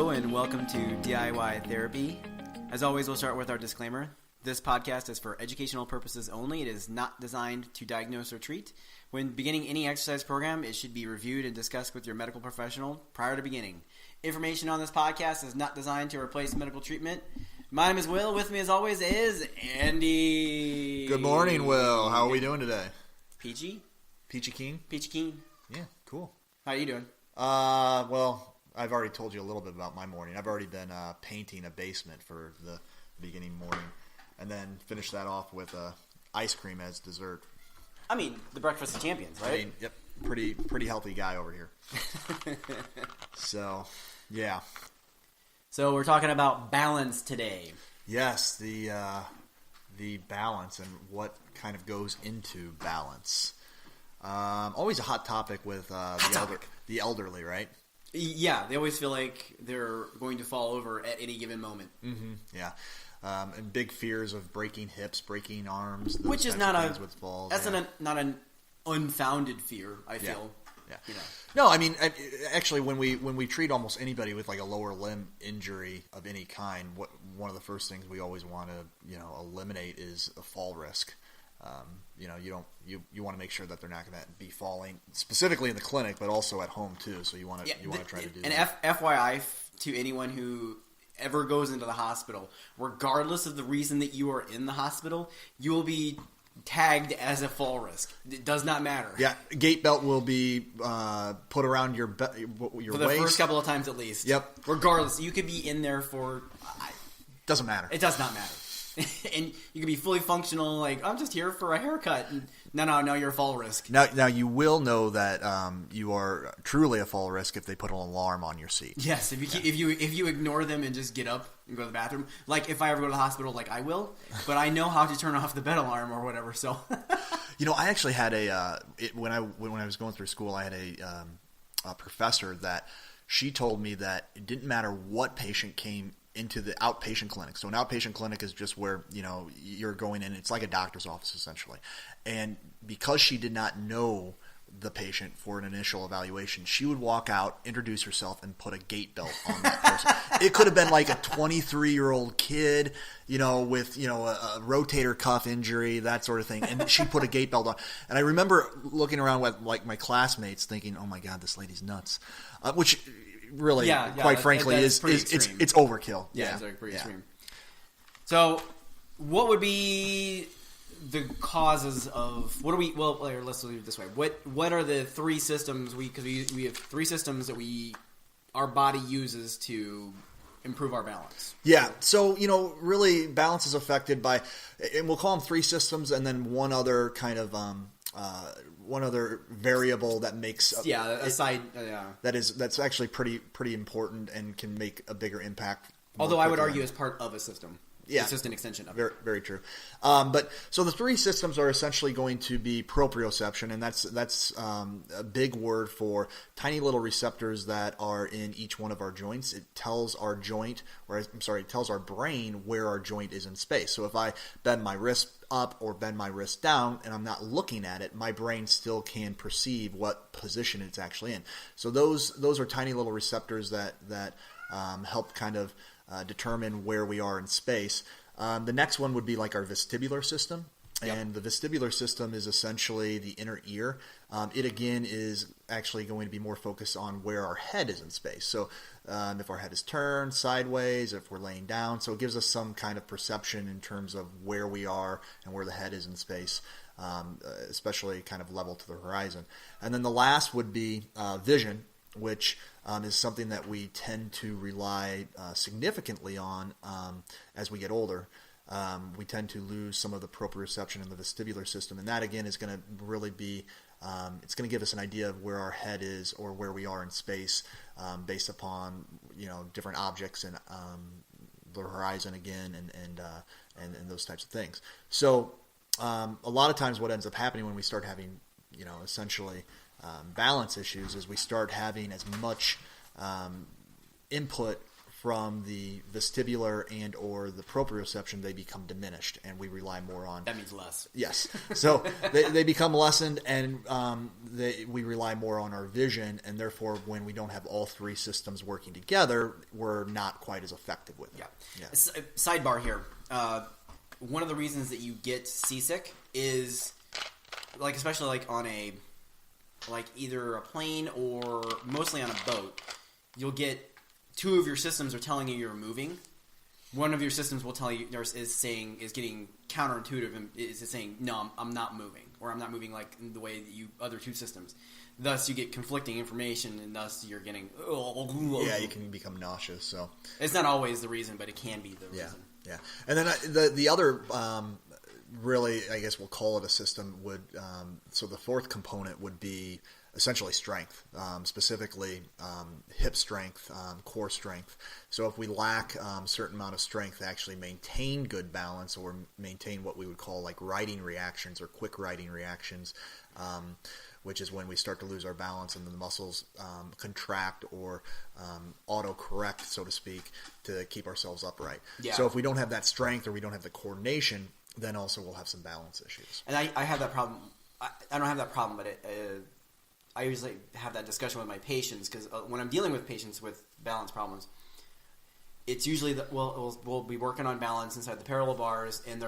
Hello and welcome to DIY Therapy. As always, we'll start with our disclaimer. This podcast is for educational purposes only. It is not designed to diagnose or treat. When beginning any exercise program, it should be reviewed and discussed with your medical professional prior to beginning. Information on this podcast is not designed to replace medical treatment. My name is Will. With me, as always, is Andy. Good morning, Will. How are we doing today? Peachy? Peachy keen? Peachy keen. Yeah, cool. How are you doing? Well, I've already told you a little bit about my morning. I've already been painting a basement for the beginning morning, and then finish that off with ice cream as dessert. I mean, the breakfast of champions, right? I mean, yep, pretty healthy guy over here. So, yeah. So we're talking about balance today. Yes, the balance and what kind of goes into balance. Always a hot topic with the elderly, right? Yeah, they always feel like they're going to fall over at any given moment. Mm-hmm. Yeah, and big fears of breaking hips, breaking arms, which is not with falls. That's not an unfounded fear. I feel. Yeah. You know. No, I mean, actually, when we treat almost anybody with like a lower limb injury of any kind, one of the first things we always want to eliminate is a fall risk. You want to make sure that they're not going to be falling specifically in the clinic, but also at home too. So you want to try to do that. And FYI to anyone who ever goes into the hospital, regardless of the reason that you are in the hospital, you will be tagged as a fall risk. It does not matter. Yeah, gait belt will be put around your for the waist. First couple of times at least. Yep. Regardless, you could be in there for. Doesn't matter. It does not matter. And you can be fully functional, like, I'm just here for a haircut. And no, you're a fall risk. Now you will know that you are truly a fall risk if they put an alarm on your seat. Yes, if you ignore them and just get up and go to the bathroom. Like, if I ever go to the hospital, like, I will. But I know how to turn off the bed alarm or whatever, so. I actually had when I was going through school, I had a professor that she told me that it didn't matter what patient came into the outpatient clinic. So an outpatient clinic is just where, you're going in. It's like a doctor's office essentially. And because she did not know the patient for an initial evaluation, she would walk out, introduce herself, and put a gait belt on that person. It could have been like a 23-year-old kid, with, a rotator cuff injury, that sort of thing. And she put a gait belt on. And I remember looking around with like my classmates thinking, oh my God, this lady's nuts. Which really, quite frankly, it's overkill. Yeah, it's pretty extreme. So, what would be the causes of let's leave it this way. What are the three systems we have three systems that our body uses to improve our balance? Yeah. So, really balance is affected by, and we'll call them three systems, and then one other kind of one other variable that makes that's actually pretty important and can make a bigger impact. Although I would argue as part of a system. Yeah, it's just an extension of it. Very true. But so the three systems are essentially going to be proprioception, and that's a big word for tiny little receptors that are in each one of our joints. It tells our it tells our brain where our joint is in space. So if I bend my wrist up or bend my wrist down and I'm not looking at it, my brain still can perceive what position it's actually in. So those are tiny little receptors that help kind of determine where we are in space. The next one would be like our vestibular system. Yep. And the vestibular system is essentially the inner ear. It again is actually going to be more focused on where our head is in space. So if our head is turned sideways, if we're laying down. So it gives us some kind of perception in terms of where we are and where the head is in space, especially kind of level to the horizon. And then the last would be vision, which is something that we tend to rely significantly on as we get older. We tend to lose some of the proprioception in the vestibular system, and that again is going to really be it's going to give us an idea of where our head is or where we are in space based upon different objects and the horizon again and those types of things. So a lot of times what ends up happening when we start having essentially balance issues is we start having as much input from the vestibular and or the proprioception, they become diminished, and we rely more on... That means less. Yes. So they become lessened, and we rely more on our vision, and therefore when we don't have all three systems working together, we're not quite as effective with it. Yeah. Sidebar here. One of the reasons that you get seasick is, like, especially like on a, like either a plane or mostly on a boat, you'll get two of your systems are telling you you're moving. One of your systems will tell you is getting counterintuitive and is saying, no, I'm not moving, or I'm not moving like in the way that you other two systems. Thus, you get conflicting information, and thus you're getting... Yeah, you can become nauseous. So it's not always the reason, but it can be the reason. Yeah. And then the other, really, I guess we'll call it a system, would so the fourth component would be essentially strength, specifically hip strength, core strength. So if we lack a certain amount of strength to actually maintain good balance or maintain what we would call like righting reactions or quick righting reactions, which is when we start to lose our balance and the muscles contract or auto-correct, so to speak, to keep ourselves upright. Yeah. So if we don't have that strength or we don't have the coordination, then also we'll have some balance issues. And I have that problem. I don't have that problem, but I usually have that discussion with my patients because when I'm dealing with patients with balance problems, it's usually that we'll be working on balance inside the parallel bars, and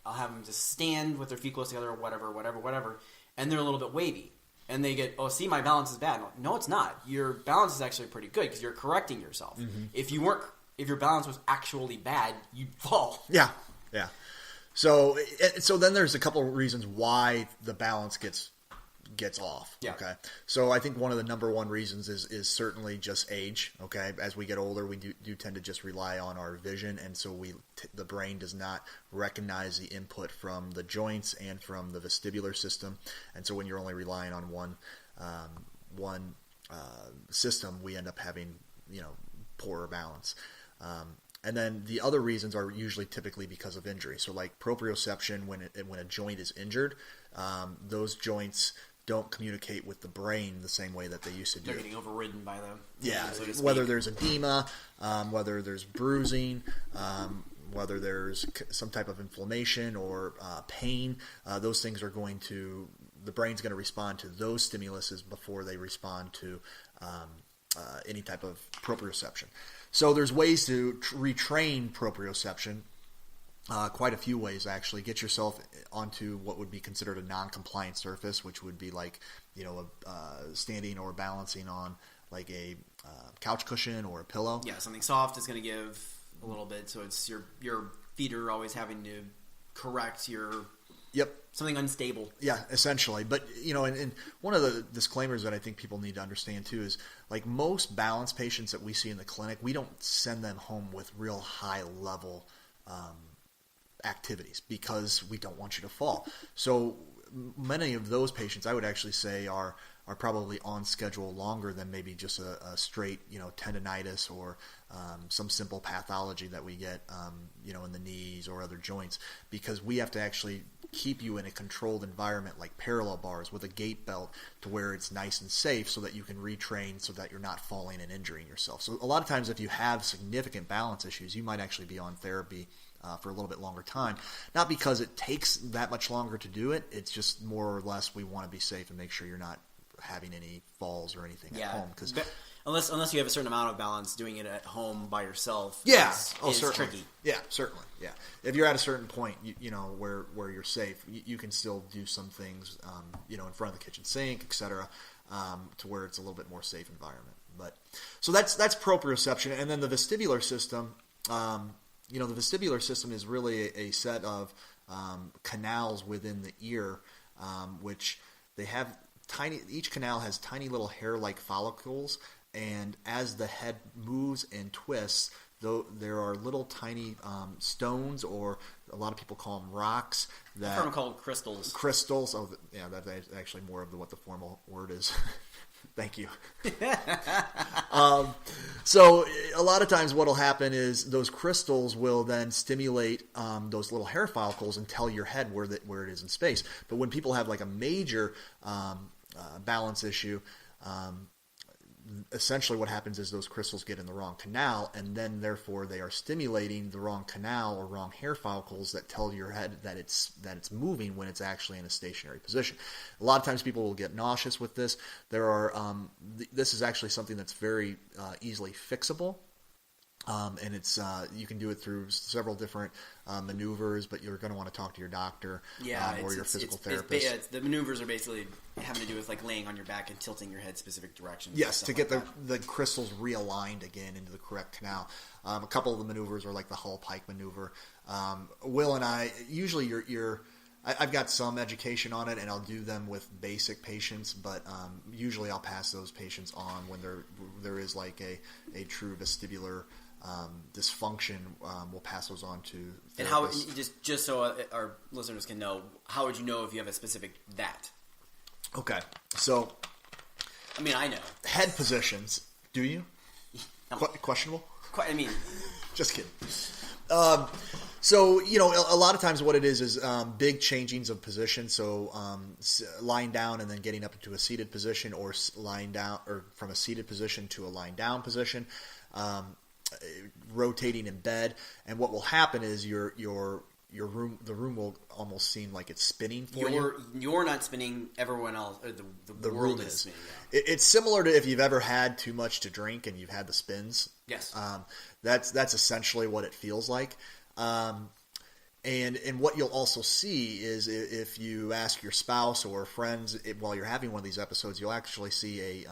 I'll have them just stand with their feet close together or whatever, and they're a little bit wavy. And they get, see, my balance is bad. Like, no, it's not. Your balance is actually pretty good because you're correcting yourself. Mm-hmm. If your balance was actually bad, you'd fall. Yeah. So then there's a couple of reasons why the balance gets off. Yeah. Okay. So I think one of the number one reasons is certainly just age. Okay. As we get older, we do tend to just rely on our vision, and so the brain does not recognize the input from the joints and from the vestibular system, and so when you're only relying on one system, we end up having poorer balance. And then the other reasons are usually typically because of injury. So like proprioception, when a joint is injured, those joints don't communicate with the brain the same way that they used to do. They're getting overridden by them. Yeah, whether there's edema, whether there's bruising, whether there's some type of inflammation or pain, those things are the brain's going to respond to those stimuluses before they respond to any type of proprioception. So there's ways to retrain proprioception. Quite a few ways, actually. Get yourself onto what would be considered a non-compliant surface, which would be like, standing or balancing on like a couch cushion or a pillow. Yeah, something soft is going to give a little bit, so it's your feet are always having to correct your... Yep. Something unstable. Yeah, essentially. But, and one of the disclaimers that I think people need to understand too is, like, most balance patients that we see in the clinic, we don't send them home with real high level activities because we don't want you to fall. So many of those patients, I would actually say, are probably on schedule longer than maybe just a straight, tendonitis or some simple pathology that we get, in the knees or other joints, because we have to actually keep you in a controlled environment like parallel bars with a gait belt to where it's nice and safe so that you can retrain so that you're not falling and injuring yourself. So a lot of times if you have significant balance issues, you might actually be on therapy for a little bit longer time. Not because it takes that much longer to do it, it's just more or less we want to be safe and make sure you're not having any falls or anything at home. Unless you have a certain amount of balance, doing it at home by yourself is tricky. Yeah, certainly. Yeah, if you're at a certain point, where you're safe, you can still do some things, in front of the kitchen sink, etc., to where it's a little bit more safe environment. But so that's proprioception, and then the vestibular system. The vestibular system is really a set of canals within the ear, which they have each canal has tiny little hair-like follicles, and as the head moves and twists, though there are little tiny stones, or a lot of people call them rocks. I've heard them called crystals. Crystals. Oh, yeah, that's actually more of what the formal word is. Thank you. So a lot of times what will happen is those crystals will then stimulate those little hair follicles and tell your head where it is in space. But when people have like a major balance issue, essentially what happens is those crystals get in the wrong canal, and then therefore they are stimulating the wrong canal or wrong hair follicles that tell your head that it's moving when it's actually in a stationary position. A lot of times people will get nauseous with this. This is actually something that's very easily fixable. And it's you can do it through several different maneuvers, but you're going to want to talk to your doctor or your physical therapist. The maneuvers are basically having to do with like laying on your back and tilting your head specific directions. Yes, to get the crystals realigned again into the correct canal. A couple of the maneuvers are like the Hull-Pike maneuver. Will and I, usually I've got some education on it, and I'll do them with basic patients, but usually I'll pass those patients on when there is like a true vestibular dysfunction. We'll pass those on to therapists. And how, just so our listeners can know, how would you know if you have a specific that? Okay, so I mean, I know head positions. Do you? No. Questionable. Just kidding. So, a lot of times what it is big changings of position. So lying down and then getting up into a seated position, or lying down, or from a seated position to a lying down position, rotating in bed. And what will happen is the room will almost seem like it's spinning for you. You're not spinning, everyone else, or the world is spinning. Yeah. It's similar to if you've ever had too much to drink and you've had the spins. Yes. That's essentially what it feels like. And what you'll also see is if you ask your spouse or friends while you're having one of these episodes, you'll actually see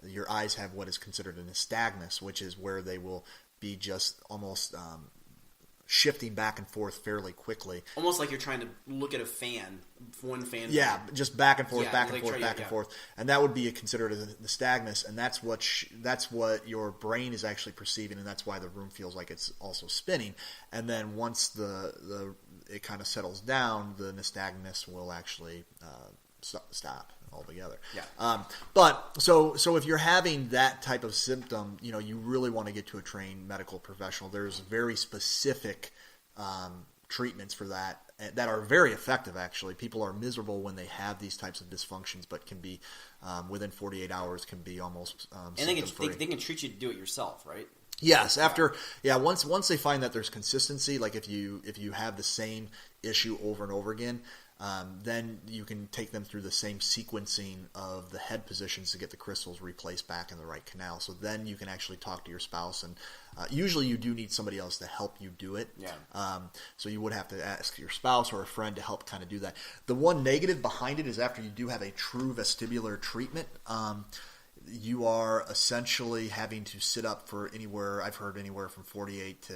your eyes have what is considered a nystagmus, which is where they will be just almost shifting back and forth fairly quickly. Almost like you're trying to look at a fan, one fan. Yeah, just back and forth, back and forth. And that would be considered a nystagmus, and that's what your brain is actually perceiving, and that's why the room feels like it's also spinning. And then once it kind of settles down, the nystagmus will actually stop altogether. Yeah. But so if you're having that type of symptom, you really want to get to a trained medical professional. There's very specific treatments for that are very effective. Actually, people are miserable when they have these types of dysfunctions, but can be within 48 hours can be almost and they can treat you to do it yourself, right? Yes, once they find that there's consistency, like if you have the same issue over and over again, then you can take them through the same sequencing of the head positions to get the crystals replaced back in the right canal. So then you can actually talk to your spouse, and usually you do need somebody else to help you do it. Yeah. So you would have to ask your spouse or a friend to help kind of do that. The one negative behind it is after you do have a true vestibular treatment, you are essentially having to sit up for I've heard anywhere from 48 to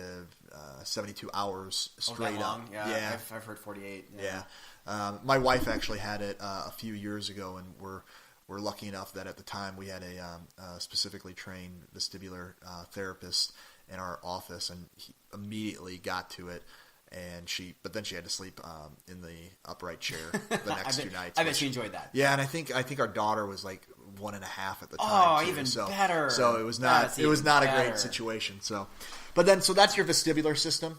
72 hours straight up. Yeah. I've heard 48. Yeah. My wife actually had it a few years ago, and we're lucky enough that at the time we had a specifically trained vestibular therapist in our office, and he immediately got to it. But then she had to sleep in the upright chair the next 2 nights. I bet she enjoyed that. Yeah, and I think our daughter was like 1.5 at the time. Oh, even better. So it was not a great situation. So that's your vestibular system.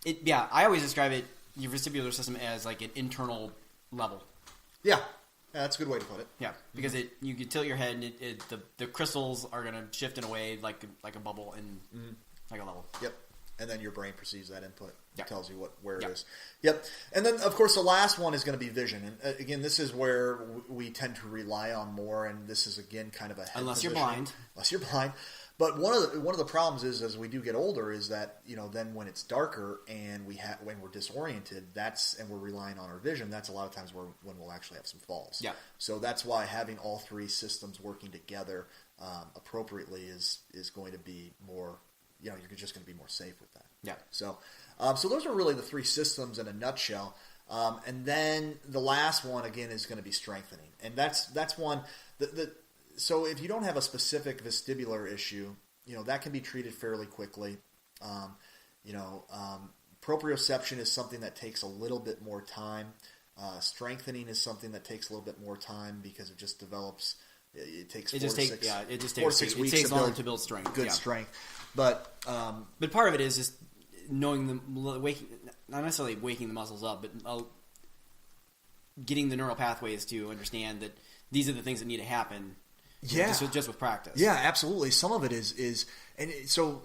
I always describe your vestibular system as like an internal level. Yeah, that's a good way to put it. Yeah, because you can tilt your head, and the crystals are going to shift in a way like a bubble and like a level. Yep. And then your brain perceives that input. Yep. It tells you where it is. Yep. And then, of course, the last one is going to be vision. And again, this is where we tend to rely on more. And this is, again, kind of a head Unless position. Unless you're blind. But one of the problems is, as we do get older, is that then when it's darker and when we're disoriented, and we're relying on our vision, that's a lot of times when we'll actually have some falls. Yeah. So that's why having all three systems working together appropriately is going to be more. You're just going to be more safe with that. Yeah. So those are really the three systems in a nutshell. And then the last one again is going to be strengthening, and that's one So if you don't have a specific vestibular issue, that can be treated fairly quickly. Proprioception is something that takes a little bit more time. Strengthening is something that takes a little bit more time because it just develops. It takes 4 to 6 weeks. It takes longer to build strength. Good strength, but part of it is just knowing not necessarily waking the muscles up, but getting the neural pathways to understand that these are the things that need to happen Yeah. Just with practice. Yeah, absolutely. Some of it is, and so